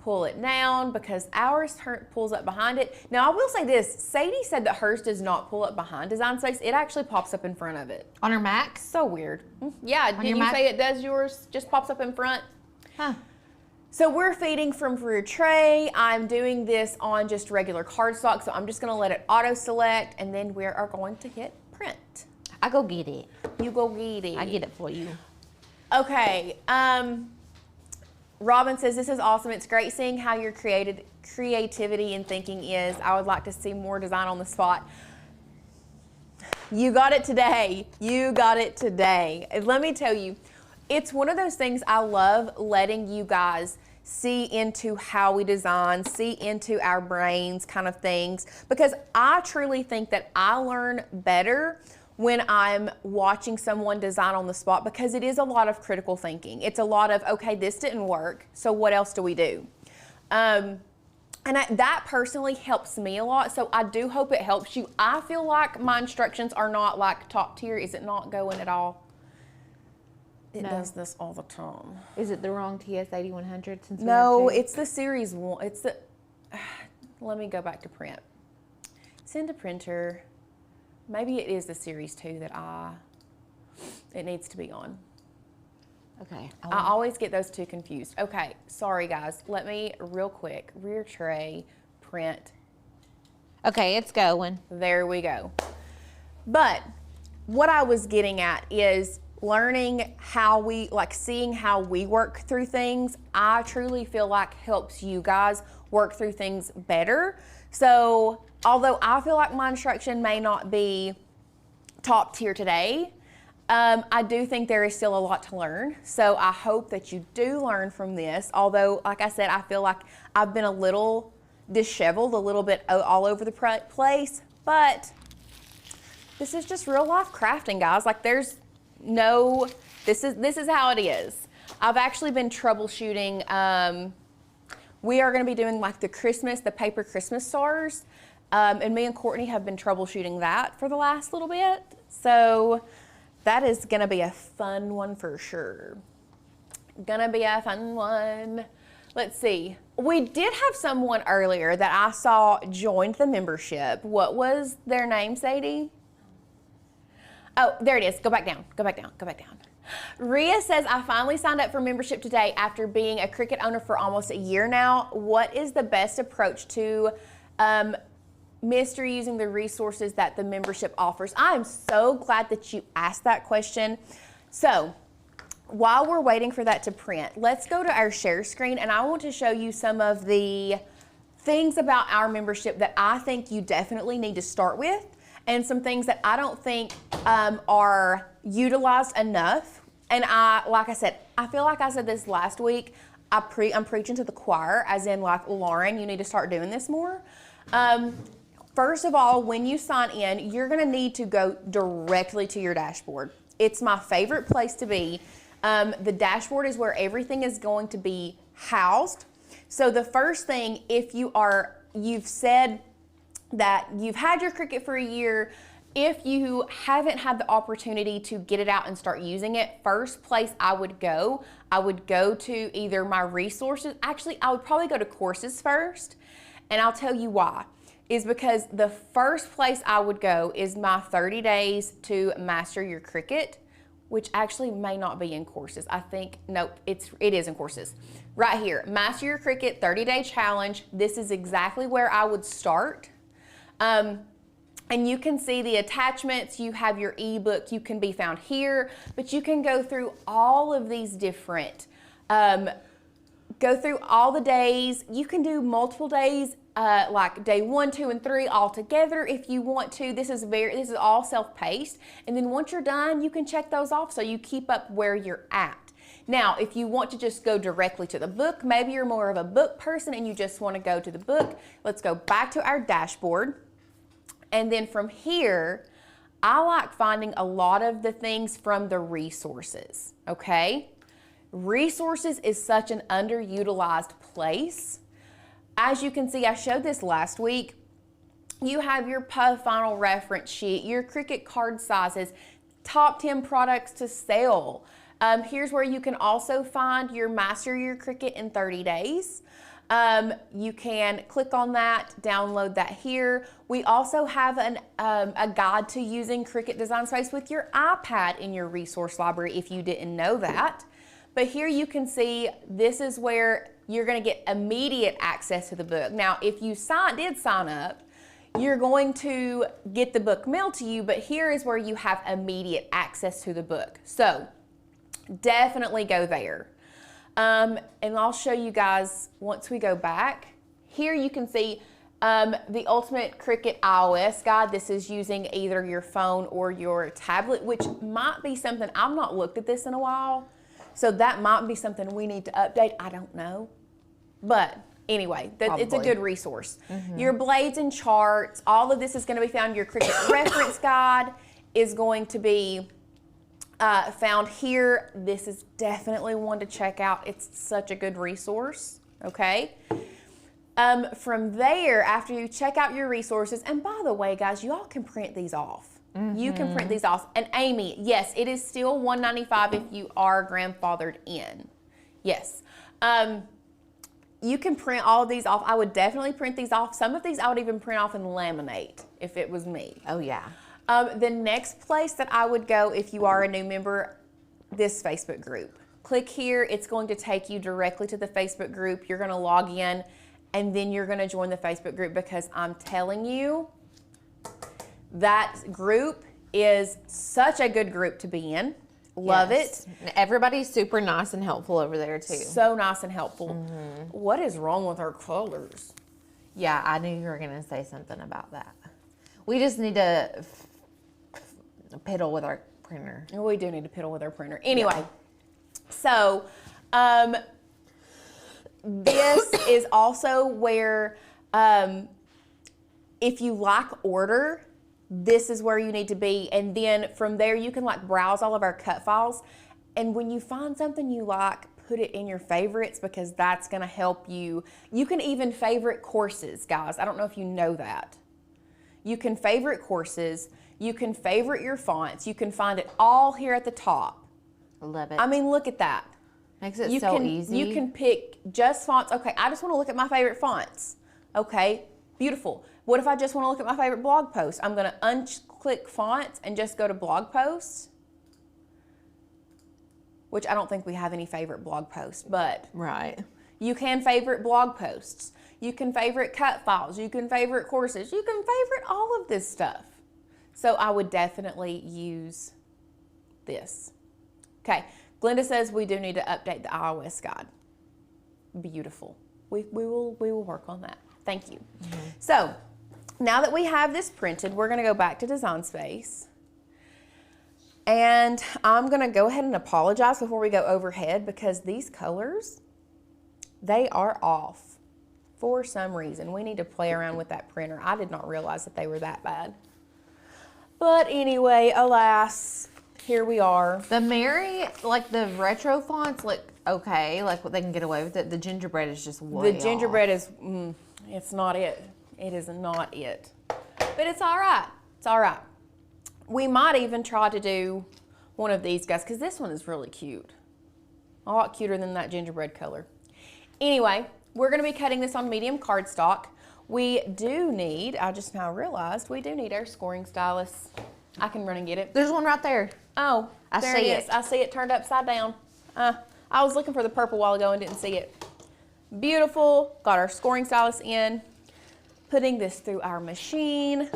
pull it down because ours pulls up behind it. Now I will say this, Sadie said that hers does not pull up behind Design Space. It actually pops up in front of it. On her Mac? So weird. Yeah, didn't you say it does yours? Just pops up in front? Huh. So we're feeding from rear tray. I'm doing this on just regular cardstock, so I'm just gonna let it auto select and then we are going to hit print. I go get it. You go get it. I get it for you. Okay, Robin says, this is awesome. It's great seeing how your creativity and thinking is. I would like to see more design on the spot. You got it today. You got it today. And let me tell you, it's one of those things I love letting you guys see into how we design, see into our brains kind of things, because I truly think that I learn better when I'm watching someone design on the spot, because it is a lot of critical thinking. It's a lot of, okay, this didn't work, so what else do we do? And that personally helps me a lot, so I do hope it helps you. I feel like my instructions are not like top tier. Is it not going at all? It does this all the time. Is it the wrong TS8100 since No, it's the series one. It's the, let me go back to print. Send to printer. Maybe it is the series 2 that it needs to be on. Okay. I always get those 2 confused. Okay, sorry guys. Let me real quick, rear tray, print. Okay, it's going. There we go. But what I was getting at is learning how we, seeing how we work through things, I truly feel like helps you guys work through things better. So although I feel like my instruction may not be top tier today, I do think there is still a lot to learn. So I hope that you do learn from this. Although, like I said, I feel like I've been a little disheveled, a little bit all over the place. But this is just real life crafting, guys. Like there's no, this is how it is. I've actually been troubleshooting. We are going to be doing like the paper Christmas stars. And me and Courtney have been troubleshooting that for the last little bit. So that is going to be a fun one for sure. Gonna be a fun one. Let's see. We did have someone earlier that I saw joined the membership. What was their name, Sadie? Oh, there it is. Go back down. Go back down. Go back down. Rhea says, I finally signed up for membership today after being a Cricut owner for almost a year now. What is the best approach to mystery using the resources that the membership offers? I am so glad that you asked that question. So while we're waiting for that to print, let's go to our share screen, and I want to show you some of the things about our membership that I think you definitely need to start with, and some things that I don't think are utilized enough. And like I said, I feel like I said this last week, I'm preaching to the choir, as in like, Lauren, you need to start doing this more. First of all, when you sign in, you're gonna need to go directly to your dashboard. It's my favorite place to be. The dashboard is where everything is going to be housed. So the first thing, if you've said that you've had your Cricut for a year, if you haven't had the opportunity to get it out and start using it, first place I would go to either my resources. Actually, I would probably go to courses first, and I'll tell you why. Is because the first place I would go is my 30 days to master your Cricut, which actually may not be in courses. I think, nope, it is in courses. Right here, Master Your Cricut 30-Day Challenge. This is exactly where I would start. And you can see the attachments, you have your ebook, you can be found here, but you can go through all of these different, go through all the days. You can do multiple days, like day 1, 2, and 3 all together if you want to. This is all self-paced. And then once you're done, you can check those off so you keep up where you're at. Now, if you want to just go directly to the book, maybe you're more of a book person and you just want to go to the book, let's go back to our dashboard. And then from here, I like finding a lot of the things from the resources, okay? Resources is such an underutilized place. As you can see, I showed this last week. You have your PUF final reference sheet, your Cricut card sizes, top 10 products to sell. Here's where you can also find your Master Your Cricut in 30 days. You can click on that, download that here. We also have a guide to using Cricut Design Space with your iPad in your resource library if you didn't know that. But here you can see this is where you're going to get immediate access to the book. Now, if you did sign up, you're going to get the book mailed to you, but here is where you have immediate access to the book. So definitely go there. And I'll show you guys once we go back. Here you can see the Ultimate Cricut iOS Guide. This is using either your phone or your tablet, which might be something, I've not looked at this in a while, so that might be something we need to update. I don't know. But anyway, it's a good resource. Mm-hmm. Your blades and charts, all of this is going to be found. Your Cricut reference guide is going to be found here. This is definitely one to check out. It's such a good resource, okay? From there, after you check out your resources, and by the way, guys, you all can print these off. Mm-hmm. You can print these off. And Amy, yes, it is still $195 if you are grandfathered in. Yes. You can print all of these off. I would definitely print these off. Some of these I would even print off and laminate if it was me. Oh, yeah. The next place that I would go if you are a new member, this Facebook group. Click here. It's going to take you directly to the Facebook group. You're going to log in, and then you're going to join the Facebook group, because I'm telling you, that group is such a good group to be in. Love it. Everybody's super nice and helpful over there too. So nice and helpful. Mm-hmm. What is wrong with our colors? Yeah, I knew you were going to say something about that. We just need to piddle with our printer. We do need to piddle with our printer. Anyway, so this is also where if you like order, this is where you need to be. And then from there, you can like browse all of our cut files. And when you find something you like, put it in your favorites because that's going to help you. You can even favorite courses, guys. I don't know if you know that. You can favorite courses. You can favorite your fonts. You can find it all here at the top. I love it. I mean, look at that. Makes it easy. You can pick just fonts. Okay, I just want to look at my favorite fonts. Okay, beautiful. What if I just want to look at my favorite blog post? I'm going to unclick fonts and just go to blog posts, which I don't think we have any favorite blog posts, but right. You can favorite blog posts. You can favorite cut files. You can favorite courses. You can favorite all of this stuff. So I would definitely use this. Okay, Glenda says we do need to update the iOS guide. Beautiful. We will work on that. Thank you. Mm-hmm. So now that we have this printed, we're going to go back to Design Space. And I'm going to go ahead and apologize before we go overhead because these colors, they are off for some reason. We need to play around with that printer. I did not realize that they were that bad. But anyway, alas, here we are. The Mary, like the retro fonts look okay, like what they can get away with it. The gingerbread is just way The gingerbread off. is, it's not it. It is not it. But it's all right. It's all right. We might even try to do one of these guys because this one is really cute. A lot cuter than that gingerbread color. Anyway, we're going to be cutting this on medium cardstock. We do need, I just now realized, we do need our scoring stylus. I can run and get it. There's one right there. Oh, there it is. I see it turned upside down. I was looking for the purple a while ago and didn't see it. Beautiful. Got our scoring stylus in. Putting this through our machine.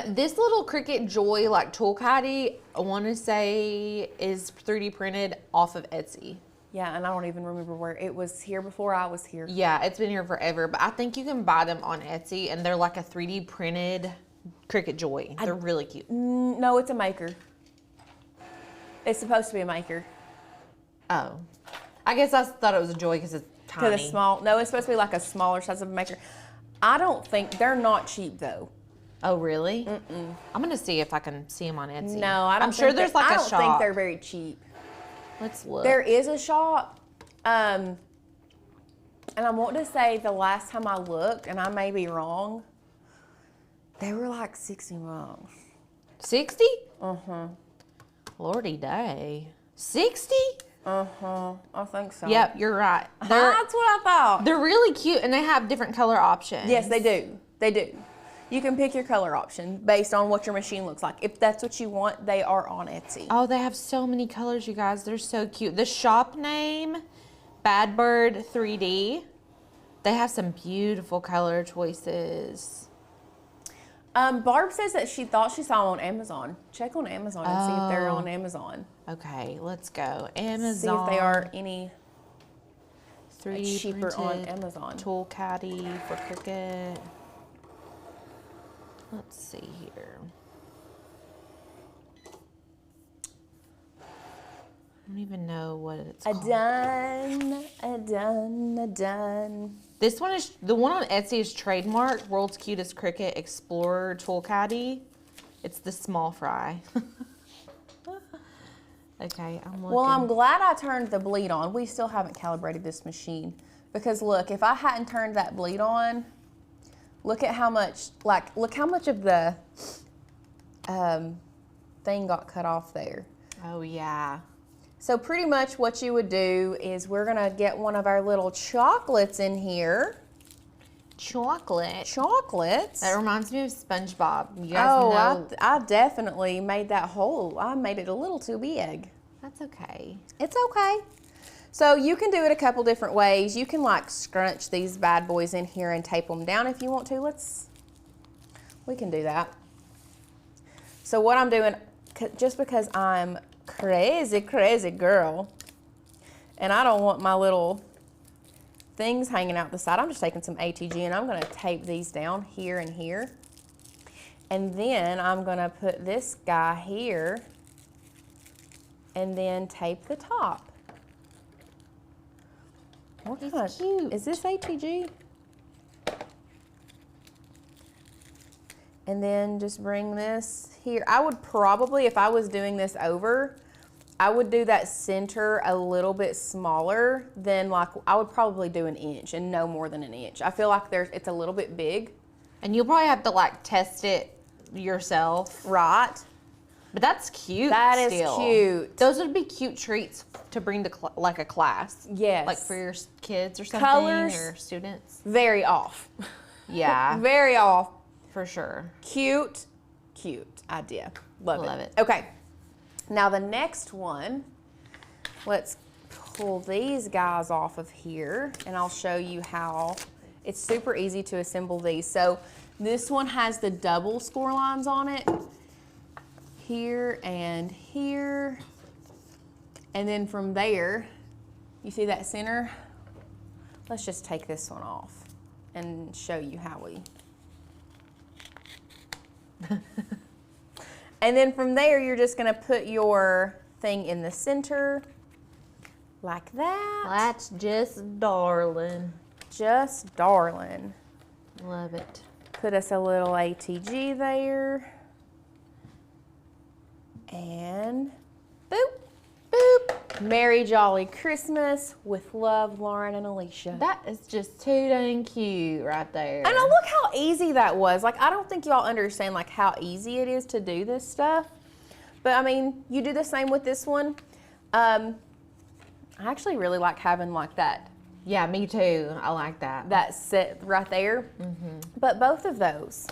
This little Cricut Joy like tool caddy, I want to say is 3D printed off of Etsy. Yeah, and I don't even remember where it was here before I was here. Yeah, it's been here forever, but I think you can buy them on Etsy, and they're like a 3D printed Cricut Joy. They're really cute. No, it's a maker. It's supposed to be a maker. Oh, I guess I thought it was a Joy because it's tiny. Because it's small. No, it's supposed to be like a smaller size of a maker. I don't think, they're not cheap though. Oh, really? Mm-mm. I'm going to see if I can see them on Etsy. No, I don't I'm sure there's like a shop. I don't think they're very cheap. Let's look. There is a shop, and I want to say the last time I looked, and I may be wrong, they were like $60. 60? Uh-huh. Lordy day. 60? Uh-huh. I think so. Yep, you're right. That's what I thought. They're really cute, and they have different color options. Yes, they do. They do. You can pick your color option based on what your machine looks like. If that's what you want, they are on Etsy. Oh, they have so many colors, you guys. They're so cute. The shop name, Bad Bird 3D. They have some beautiful color choices. Barb says that she thought she saw them on Amazon. Check on Amazon and see if they're on Amazon. Okay, let's go. Amazon. See if they are any 3D cheaper on printed Amazon. Tool caddy for Cricut. Let's see here. I don't even know what it's called. Done. This one is, the one on Etsy is trademarked, World's Cutest Cricut Explorer Tool Caddy. It's the small fry. Okay, I'm looking. Well, I'm glad I turned the bleed on. We still haven't calibrated this machine. Because look, if I hadn't turned that bleed on, look at how much, look how much of the thing got cut off there. Oh, yeah. So pretty much what you would do is we're gonna get one of our little chocolates in here. Chocolates. That reminds me of SpongeBob. You guys know. I definitely made that hole. I made it a little too big. That's okay. It's okay. So you can do it a couple different ways. You can like scrunch these bad boys in here and tape them down if you want to. We can do that. So what I'm doing, just because I'm crazy girl, and I don't want my little things hanging out the side, I'm just taking some ATG and I'm gonna tape these down here and here. And then I'm gonna put this guy here and then tape the top. He's cute. Is this ATG? And then just bring this here. I would probably, if I was doing this over, I would do that center a little bit smaller than like, I would probably do 1 inch and no more than 1 inch. I feel like it's a little bit big. And you'll probably have to like test it yourself. Right. But that's cute. That is still. cute. Those would be cute treats to bring to like a class. Yes. Like for your kids or something, Colors. or students. Very off. Yeah. Very off. For sure. Cute idea. Love it. Okay. Now the next one, let's pull these guys off of here and I'll show you how it's super easy to assemble these. So this one has the double score lines on it, here and here. And then from there, you see that center? Let's just take this one off and show you how we. And then from there, you're just gonna put your thing in the center, like that. That's just darling. Just darling. Love it. Put us a little ATG there. And boop, boop. Merry Jolly Christmas with love, Lauren and Alicia. That is just too dang cute right there. And look how easy that was. Like, I don't think y'all understand like how easy it is to do this stuff. But I mean, you do the same with this one. I actually really like having like that. Yeah, me too. I like that. That set right there. But both of those.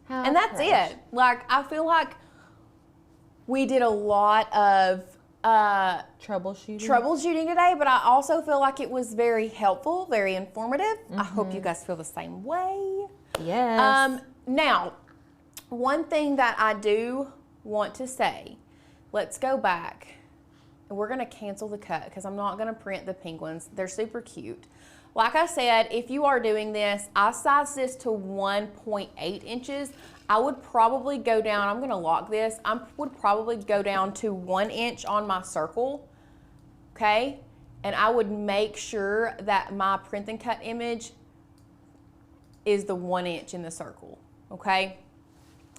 How And that's fresh. it. Like, I feel like we did a lot of troubleshooting today, but I also feel like it was very helpful, very informative. I hope you guys feel the same way. Yes. Now, one thing that I do want to say, let's go back. We're gonna cancel the cut because I'm not gonna print the penguins. They're super cute. Like I said, if you are doing this, I sized this to 1.8 inches. I would probably go down, I'm gonna lock this, I would probably go down to 1 inch on my circle, okay? And I would make sure that my print and cut image is the 1 inch in the circle, okay?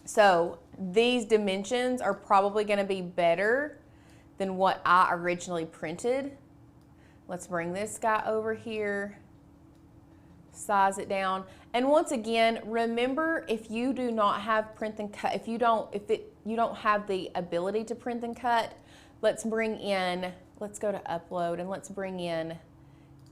So these dimensions are probably gonna be better than what I originally printed. Let's bring this guy over here, size it down. And once again, remember, if you do not have print and cut, if you don't have the ability to print and cut, let's go to upload and let's bring in,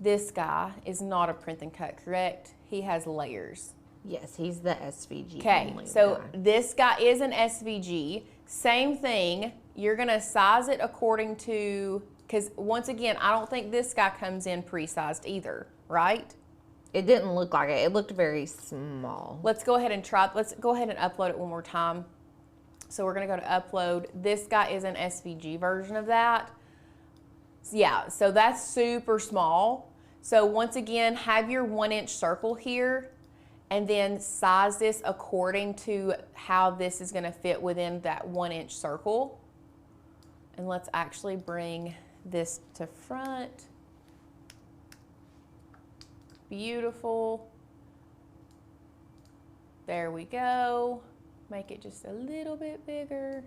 this guy is not a print and cut, correct? He has layers. Yes, he's the SVG. Okay, only so guy. this guy is an SVG. Same thing, you're gonna size it according to, because once again, I don't think this guy comes in pre-sized either, right? It didn't look like it. It looked very small. Let's go ahead and upload it one more time. So we're gonna go to upload. This guy is an SVG version of that. Yeah, so that's super small. So once again, have your 1 inch circle here and then size this according to how this is gonna fit within that 1 inch circle. And let's actually bring this to front. Beautiful. There we go. Make it just a little bit bigger.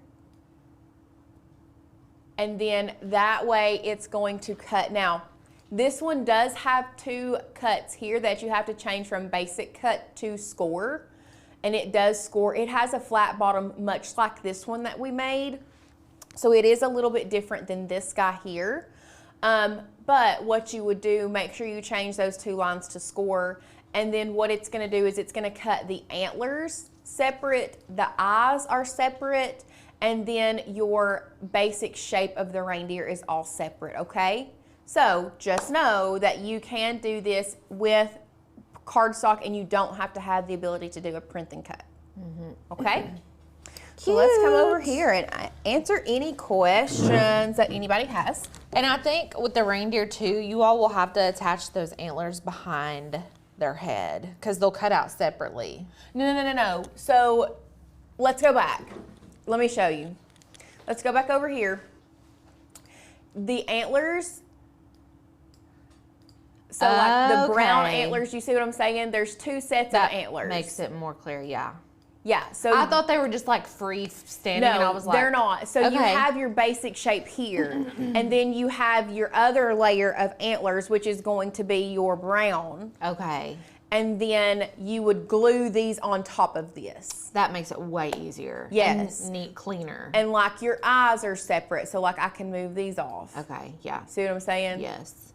And then that way it's going to cut. Now, this one does have 2 cuts here that you have to change from basic cut to score. And it does score. It has a flat bottom much like this one that we made. So it is a little bit different than this guy here. But what you would do, make sure you change those 2 lines to score. And then what it's gonna do is it's gonna cut the antlers separate, the eyes are separate, and then your basic shape of the reindeer is all separate, okay? So just know that you can do this with cardstock and you don't have to have the ability to do a print and cut, okay? So let's come over here and answer any questions that anybody has. And I think with the reindeer too, you all will have to attach those antlers behind their head because they'll cut out separately. No. So let's go back. Let me show you. Let's go back over here. the antlers. So like the brown antlers, you see what I'm saying? There's 2 sets of antlers. Makes it more clear, yeah. Yeah, so I thought they were just like free standing, and I was like, they're not. So you have your basic shape here, and then you have your other layer of antlers, which is going to be your brown. Okay. And then you would glue these on top of this. That makes it way easier. Yes. And neat, cleaner. And like your eyes are separate, so like I can move these off. Okay, yeah. See what I'm saying? Yes.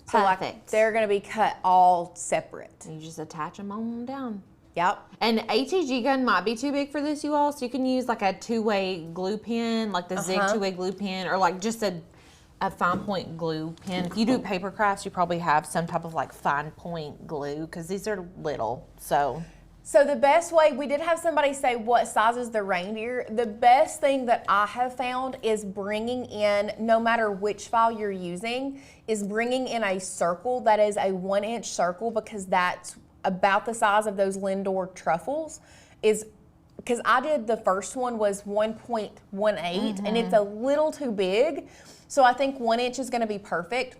So Perfect. like they're gonna be cut all separate. You just attach them on down. Yep. And ATG gun might be too big for this, you all, so you can use like a 2-way glue pen, like the Zig 2-way glue pen, or like just a fine point glue pen. If you do paper crafts, you probably have some type of like fine point glue, because these are little, so. So the best way, we did have somebody say what size is the reindeer. The best thing that I have found is bringing in, no matter which file you're using, is bringing in a circle that is a 1-inch circle, because that's about the size of those Lindor truffles. Is because I did the first one was 1.18 and it's a little too big. So I think 1 inch is going to be perfect.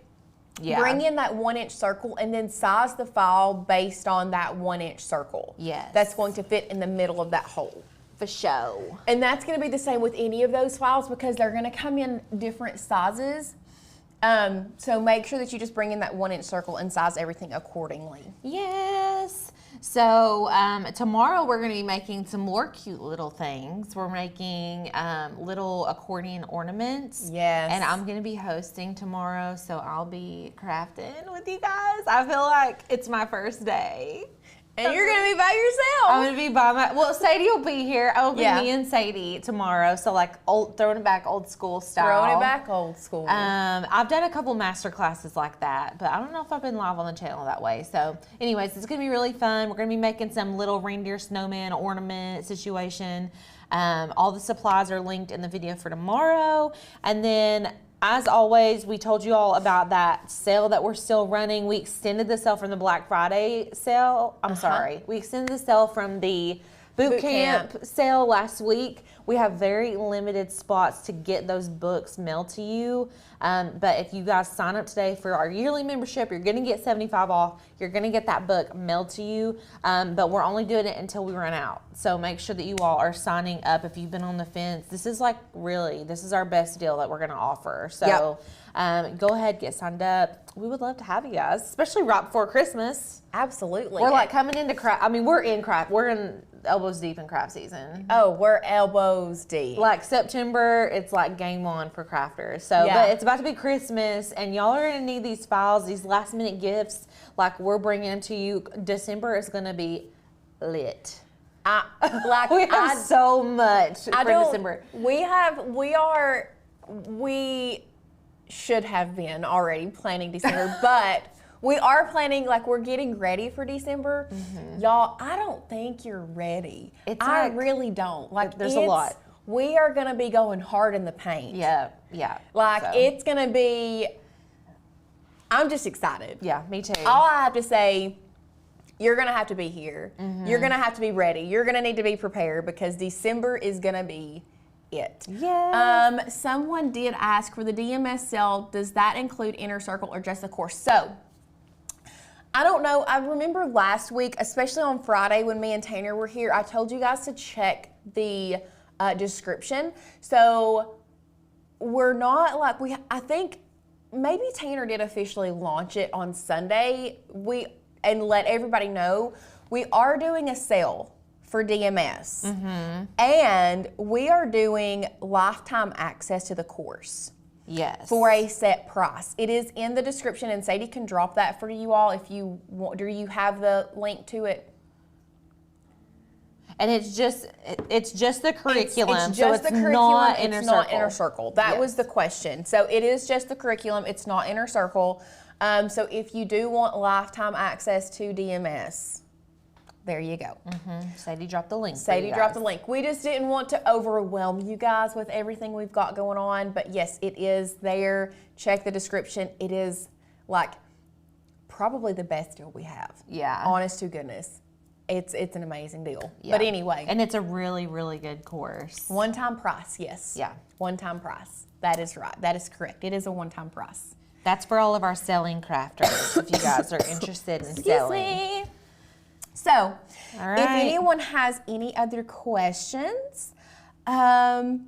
Yeah. Bring in that 1-inch circle and then size the file based on that 1-inch circle. Yes. That's going to fit in the middle of that hole. For show. And that's going to be the same with any of those files, because they're going to come in different sizes. So make sure that you just bring in that 1-inch circle and size everything accordingly. Yes. So tomorrow we're going to be making some more cute little things. We're making little accordion ornaments. Yes. And I'm going to be hosting tomorrow, so I'll be crafting with you guys. I feel like it's my first day. And you're going to be by yourself. I'm going to be by well, Sadie will be here. It'll be me and Sadie tomorrow. So like throwing it back old school style. Throwing it back old school. I've done a couple master classes like that, but I don't know if I've been live on the channel that way. So anyways, it's going to be really fun. We're going to be making some little reindeer snowman ornament situation. All the supplies are linked in the video for tomorrow. And then, as always, we told you all about that sale that we're still running. We extended the sale from the Black Friday sale. I'm sorry. We extended the sale from the boot camp sale last week. We have very limited spots to get those books mailed to you. But if you guys sign up today for our yearly membership, you're going to get 75 off. You're going to get that book mailed to you. But we're only doing it until we run out. So make sure that you all are signing up if you've been on the fence. This is like this is our best deal that we're going to offer. So go ahead, get signed up. We would love to have you guys, especially right before Christmas. Absolutely. We're like coming into craft. I mean, we're in craft. We're in elbows deep in craft season. Oh, we're elbows deep. Like September, it's like game on for crafters. So, but it's about to be Christmas, and y'all are gonna need these files, these last minute gifts. Like we're bringing them to you. December is gonna be lit. We have so much for December. We should have been already planning December, but we are planning, like we're getting ready for December. Y'all, I don't think you're ready. I really don't. Like there's a lot. We are gonna be going hard in the paint. Yeah. Like it's gonna be, I'm just excited. Yeah, me too. All I have to say, you're gonna have to be here. You're gonna have to be ready. You're gonna need to be prepared, because December is gonna be it. Yeah. Someone did ask, for the DMS sale, does that include Inner Circle or just the course? So, I don't know. I remember last week, especially on Friday when me and Tanner were here, I told you guys to check the description. So we're not like, I think maybe Tanner did officially launch it on Sunday and let everybody know we are doing a sale for DMS. And we are doing lifetime access to the course. Yes. For a set price. It is in the description, and Sadie can drop that for you all if you want. Do you have the link to it? And it's just the curriculum. It's just the curriculum. Not it's not Inner Circle. That was the question. So it is just the curriculum. It's not Inner Circle. So if you do want lifetime access to DMS, there you go. Sadie dropped the link. Sadie dropped the link. We just didn't want to overwhelm you guys with everything we've got going on. But yes, it is there. Check the description. It is like probably the best deal we have. Yeah. Honest to goodness. It's an amazing deal. Yeah. But anyway. And it's a really, really good course. One-time price, yes. Yeah. One-time price. That is right. That is correct. It is a one-time price. That's for all of our selling crafters if you guys are interested in selling. So, All right. if anyone has any other questions, I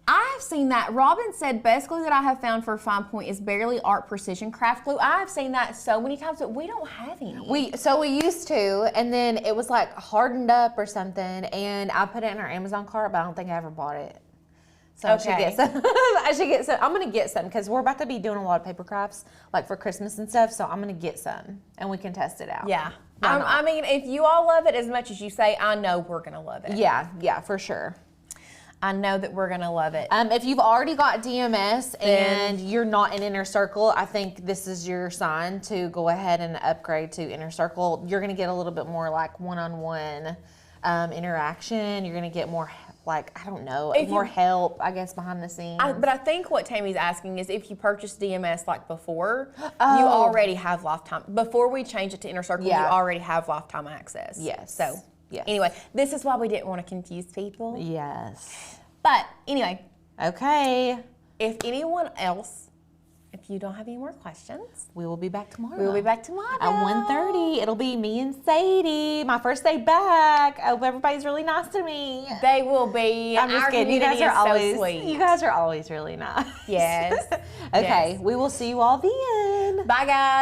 have seen that. Robin said, best glue that I have found for fine point is Barely Art Precision Craft Glue. I have seen that so many times, but we don't have any. We used to, and then it was like hardened up or something, and I put it in our Amazon cart, but I don't think I ever bought it. So I should get some. I should get some. I'm gonna get some because we're about to be doing a lot of paper crafts, like for Christmas and stuff. So I'm gonna get some, and we can test it out. Yeah. I mean, if you all love it as much as you say, I know we're gonna love it. Yeah, for sure. I know that we're gonna love it. If you've already got DMS and you're not in Inner Circle, I think this is your sign to go ahead and upgrade to Inner Circle. You're gonna get a little bit more like one-on-one interaction. You're gonna get more like, I don't know, more help, I guess, behind the scenes. But I think what Tammy's asking is if you purchase DMS like before, you already have lifetime. Before we change it to Inner Circle, you already have lifetime access. Yes. So, anyway, this is why we didn't want to confuse people. Yes. But anyway. Okay. If anyone else, if you don't have any more questions, we will be back tomorrow. We will be back tomorrow. At 1:30. It'll be me and Sadie. My first day back. I hope everybody's really nice to me. They will be. I'm just kidding. You guys are always so sweet. You guys are always really nice. Yes. Okay. Yes. We will see you all then. Bye, guys.